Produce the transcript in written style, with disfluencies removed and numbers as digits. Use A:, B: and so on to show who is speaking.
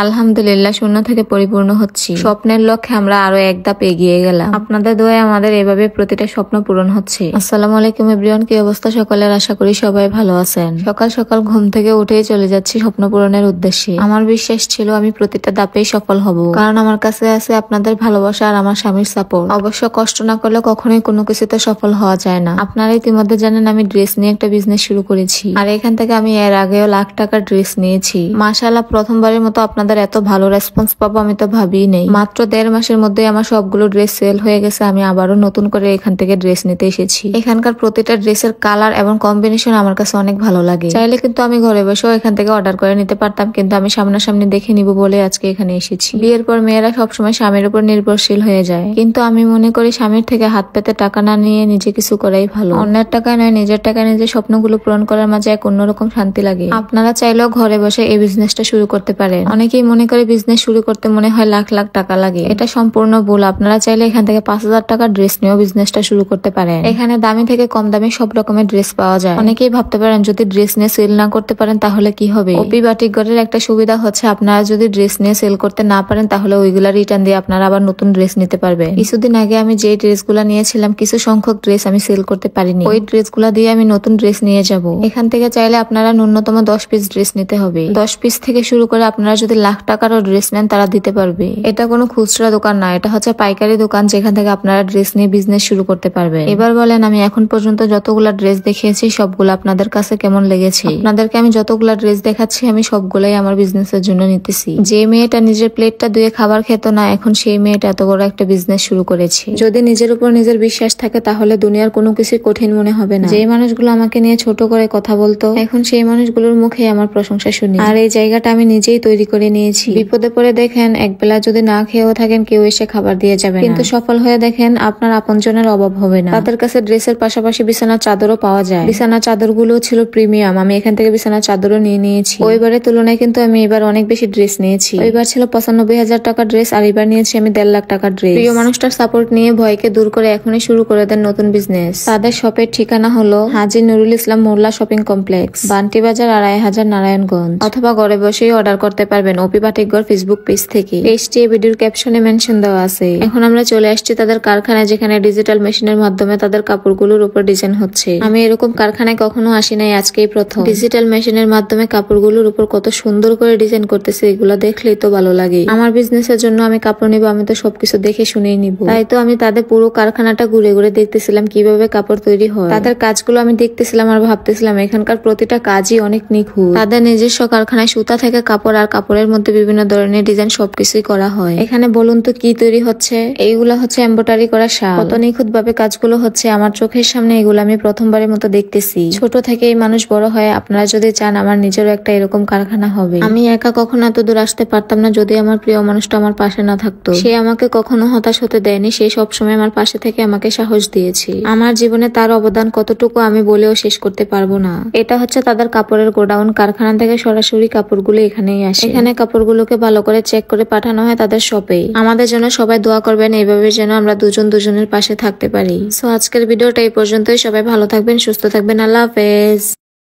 A: আলহামদুলিল্লাহ শূন্য থেকে পরিপূর্ণ হচ্ছি। স্বপ্নের লক্ষ্যে আমরা আরো এক ধাপ এগিয়ে গেলাম। আপনাদের দোয়ায় আমাদের এভাবে প্রতিটা স্বপ্ন পূরণ হচ্ছে। আসসালামু আলাইকুম এভরিওয়ান, কি অবস্থা সকলের? আশা করি সবাই ভালো আছেন। সকাল সকাল ঘুম থেকে উঠেই চলে যাচ্ছি স্বপ্ন পূরণের উদ্দেশ্যে। আমার বিশ্বাস ছিল আমি প্রতিটা ধাপেই সফল হব, কারণ আমার কাছে আছে আপনাদের ভালোবাসা আর আমার স্বামীর সাপোর্ট। অবশ্য কষ্ট না করলে কখনোই কোনো কিছুতে সফল হওয়া যায় না। আপনারা ইতিমধ্যে জানেন আমি ড্রেস নিয়ে একটা বিজনেস শুরু করেছি, আর এখান থেকে আমি এর আগেও লাখ টাকার ড্রেস নিয়েছি। মাশাআল্লাহ, প্রথমবারের মতো আপনাদের এত ভালো রেসপন্স পাবো আমি তো ভাবিই নেই। মাত্র 1.5 মাসের মধ্যে আমার সবগুলো ড্রেস সেল হয়ে গেছে। আমি আবারও নতুন করে এখান থেকে ড্রেস নিতে এসেছি। এখানকার প্রতিটা ড্রেসের কালার এবং কম্বিনেশন আমার কাছে অনেক ভালো লাগে। চাইলে কিন্তু আমি ঘরে বসেও এখান থেকে অর্ডার করে নিতে পারতাম, কিন্তু আমি সামনাসামনি দেখে নিব বলে আজকে এখানে এসেছি। বিয়ের পর মেয়েরা সবসময় স্বামীর উপর নির্ভরশীল হয়ে যায়, কিন্তু আমি মনে করি স্বামীর থেকে হাত পেতে টাকা না নিয়ে নিজে কিছু করাই ভালো। অন্যের টাকা নয়, নিজের টাকা নিজের স্বপ্নগুলো পূরণ করার মাঝে এক অন্যরকম শান্তি লাগে। আপনারা চাইলেও ঘরে বসে এই বিজনেসটা শুরু করতে পারেন। অনেকেই মনে করে বিজনেস শুরু করতে মনে হয় লাখ লাখ টাকা লাগে। এটা সম্পূর্ণ ভুল। আপনারা চাইলে এখান থেকে 5,000 টাকার ড্রেস নিয়েও বিজনেসটা শুরু করতে পারেন। এখানে দামি থেকে কম দামে সব রকমের ড্রেস পাওয়া যায়। অনেকেই ভাবতে পারেন যদি ড্রেস নিয়ে সেল না করতে পারেন তাহলে কি হবে। ওপি বাটিক ঘরের একটা সুবিধা হচ্ছে আপনারা যদি ড্রেস নিয়ে সেল করতে না পারেন তাহলে ওইগুলা রিটার্ন দিয়ে আপনারা আবার নতুন ড্রেস নিতে পারবেন। কিছুদিন আগে আমি যে ড্রেসগুলা নিয়েছিলাম কিছু সংখ্যক ড্রেস আমি সেল করতে পারিনি। ওই ড্রেসগুলা দিয়ে আমি নতুন ড্রেস নিয়ে যাব। এখান থেকে চাইলে আপনারা ন্যূনতম 10 পিস ড্রেস নিতে হবে। 10 পিস থেকে শুরু করে আপনারা যদি লাখ টাকারও ড্রেস নেন তারা দিতে পারবে। এটা কোনো খুচরা দোকান না, এটা হচ্ছে পাইকারি দোকান, যেখান থেকে আপনারা ড্রেস নিয়ে বিজনেস শুরু করতে পারবেন। এবার বলেন, আমি এখন পর্যন্ত যতগুলা ড্রেস দেখিয়েছি সবগুলো আপনাদের কাছে কেমন লেগেছে? আপনাদেরকে আমি যতগুলা ড্রেস দেখাচ্ছি আমি সবগুলাই আমার বিজনেসের জন্য নিতেছি। যে মেয়েটা নিজের প্লেটটা ধুয়ে খাবার খেত না, এখন সেই মেয়েটা এত বড় একটা বিজনেস শুরু করেছে। যদি নিজের উপর নিজের বিশ্বাস থাকে তাহলে দুনিয়ার কোনো কিছু কঠিন মনে হবে না। যে মানুষগুলো আমাকে নিয়ে ছোট করে কথা বলতো, এখন সেই মানুষগুলোর মুখে আমার প্রশংসা শুনি। আর এই জায়গাটা আমি নিজেই তৈরি করে নিয়েছি। বিপদে পড়ে দেখেন একবেলা যদি না খেয়েও থাকেন কেউ এসে খাবার দিয়ে যাবে, কিন্তু সফল হয়ে দেখেন আপনার আপনজনের অভাব হবে না। তাদের কাছে ড্রেসের পাশাপাশি বিছানার চাদরও পাওয়া যায়। বিছানার চাদর গুলো ছিল প্রিমিয়াম। আমি এখান থেকে বিছানার চাদরও নিয়ে নিয়েছি। ওইবারের তুলনায় কিন্তু আমি এবার অনেক বেশি ড্রেস নিয়েছি। ওইবার ছিল 95,000 টাকার ড্রেস, আর এবার নিয়েছি আমি 1.5 লাখ টাকার ড্রেস। প্রিয় মানুষটার সাপোর্ট নিয়ে ভয়কে দূর করে এখনই শুরু করে দেন নতুন বিজনেস। তাদের শপের ঠিকানা হলো হাজী নুরুল ইসলাম মোল্লা শপিং কমপ্লেক্স, বান্টি বাজার, 2.5 নারায়ণগঞ্জ। অথবা ঘরে বসেই অর্ডার করতে পারবেন ওপি বাটিকঘর ফেসবুক পেজ থেকে। পেজটি ভিডিওর ক্যাপশনে মেনশন দেওয়া আছে। এখন আমরা চলে আসছি তাদের কারখানায়, যেখানে ডিজিটাল মেশিনের মাধ্যমে তাদের কাপড়গুলোর উপর ডিজাইন হচ্ছে। আমি এরকম কারখানায় কখনো আসি নাই, আজকেই প্রথম। ডিজিটাল মেশিনের মাধ্যমে কাপড়গুলোর উপর কত সুন্দর করে ডিজাইন করতেছে, এগুলো দেখলেই তো ভালো লাগে। আমার বিজনেসের জন্য আমি কাপড় নিব, আমি তো সবকিছু দেখে শুনেই নিব। তাই তো আমি তাদের পুরো কারখানাটা ঘুরে ঘুরে দেখতেছিলাম কিভাবে কাপড় তৈরি হয়। তাদের কাজগুলো আমি দেখতেছিলাম আর ভাবতেছিলাম এখানকার প্রতিটা কাজই অনেক নিখুঁত। তাদের নিজস্ব কারখানায় সুতা থেকে কাপড় আর কাপড়ের মধ্যে বিভিন্ন ধরনের ডিজাইন সবকিছুই করা হয়। এখানে বলুন তো কি তৈরি হচ্ছে? এইগুলা হচ্ছে এমব্রয়ডারি করা শাল। কত নিখুঁত ভাবে কাজগুলো হচ্ছে আমার চোখের সামনে। এগুলো আমি প্রথমবারের মতো দেখতেছি। ছোট থেকেই মানুষ বড় হয়। আপনারা যদি চান আমার নিজেরও একটা এরকম কারখানা হবে। আমি একা কখনো এত দূর আসতে পারতাম না যদি আমার প্রিয় মানুষটা আমার পাশে না থাকতো। সে আমাকে কখনো হতাশ হতে দেয়নি, সে সবসময় আমার পাশে থেকে আমাকে সাহস দিয়েছে। আমার জীবনে তার অবদান কতটুকু আমি বলেও শেষ করতে পারবো না। এটা হচ্ছে তাদের কাপড়ের গোডাউন। কারখানা থেকে সরাসরি কাপড়গুলো এখানেই আসে। এখানে কাপড়গুলোকে ভালো করে চেক করে পাঠানো হয় তাদের শপে। আমাদের জন্য সবাই দোয়া করবেন এইভাবে যেন আমরা দুজন দুজনের পাশে থাকতে পারি। সো আজকের ভিডিওটা এই পর্যন্তই। সবাই ভালো থাকবেন, সুস্থ থাকবেন। আল্লাহ হাফেজ।